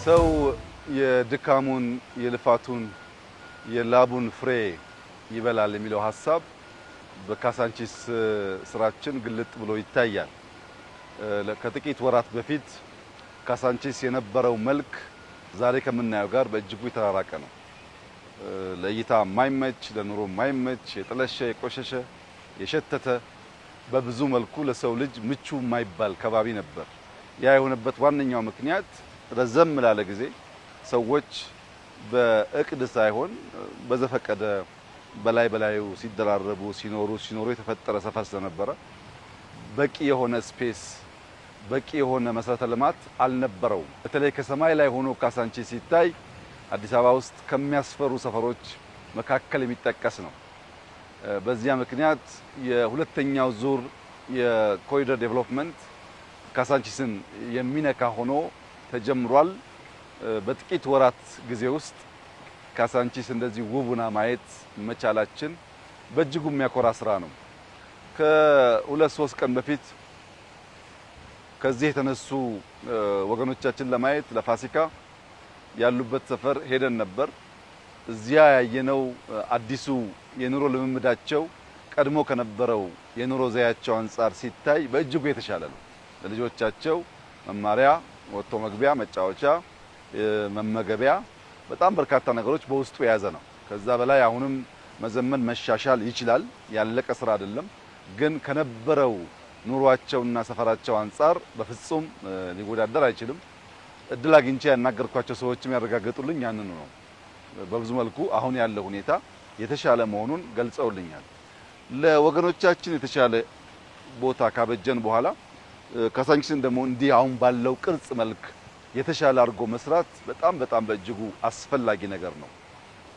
ሰው የድካሙን የልፋቱን የላቡን ፍሬ ይበላል የሚለው ሐሳብ በካሳንቺስ ስራችን ግልጥ ብሎ ይታያል። ከጥቂት ወራት በፊት ካሳንቺስ የነበረው መልክ ዛሬ ከምናየው ጋር በእጅጉ የተራራቀ ነው። ለእይታ የማይመች ለኑሮ የማይመች የጠለሸ የቆሸሸ የሸተተ በብዙ መልኩ ለሰው ልጅ ምቹ የማይባል ከባቢ ነበር። ያ የሆነበት ዋነኛው ምክንያት ረዘም ላለ ጊዜ ሰዎች በእቅድ ሳይሆን በዘፈቀደ በላዩ ሲደራረቡ ሲኖሩ የተፈጠረ ሰፈር ስለነበረ በቂ የሆነ ስፔስ በቂ የሆነ መሰረተ ልማት አልነበረውም። በተለይ ከሰማይ ላይ ሆኖ ካሳንቺስ ሲታይ አዲስ አበባ ውስጥ ከሚያስፈሩ ሰፈሮች መካከል የሚጠቀስ ነው። በዚያ ምክንያት የሁለተኛው ዙር የኮሪደር ዴቨሎፕመንት ካሳንቺስን የሚነካ ሆኖ ተጀምሯል። በጥቂት ወራት ጊዜ ውስጥ ካሳንቺስ እንደዚህ ውቡና ማየት መቻላችን በእጅጉ የሚያኮራ ስራ ነው። ከ2-3 ቀን በፊት ከዚህ የተነሱ ወገኖቻችን ለማየት ለፋሲካ ያሉበት ሰፈር ሄደን ነበር። እዚያ ያየነው አዲሱ የኑሮ ልምምዳቸው ቀድሞ ከነበረው የኑሮ ዘያቸው አንጻር ሲታይ በእጅጉ የተሻለ ነው። ለልጆቻቸው መማሪያ፣ ወጥቶ መግቢያ፣ መጫወቻ፣ መመገቢያ በጣም በርካታ ነገሮች በውስጡ የያዘ ነው። ከዛ በላይ አሁንም መዘመን መሻሻል ይችላል። ያለቀ ስራ አይደለም። ግን ከነበረው ኑሯቸውና ሰፈራቸው አንጻር በፍጹም ሊወዳደር አይችልም። እድል አግኝቼ ያናገርኳቸው ሰዎችም ያረጋገጡልኝ ያንኑ ነው። በብዙ መልኩ አሁን ያለው ሁኔታ የተሻለ መሆኑን ገልጸውልኛል። ለወገኖቻችን የተሻለ ቦታ ካበጀን በኋላ ካሳንቺስን ደግሞ እንዲህ አሁን ባለው ቅርጽ መልክ የተሻለ አድርጎ መስራት በጣም በእጅጉ አስፈላጊ ነገር ነው።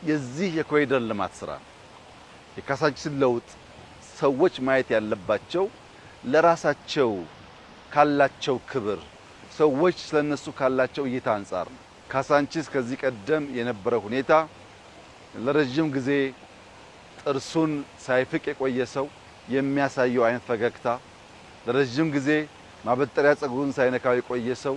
የዚህ የኮሪደር ልማት ስራ የካሳንቺስን ለውጥ ሰዎች ማየት ያለባቸው ለራሳቸው ካላቸው ክብር፣ ሰዎች ስለነሱ ካላቸው እይታ አንጻር ነው። ካሳንቺስ ከዚህ ቀደም የነበረው ሁኔታ ለረጅም ጊዜ ጥርሱን ሳይፍቅ የቆየ ሰው የሚያሳየው አይነት ፈገግታ፣ ለረጅም ጊዜ ማበጠሪያ ጸጉሩን ሳይነካው የቆየ ሰው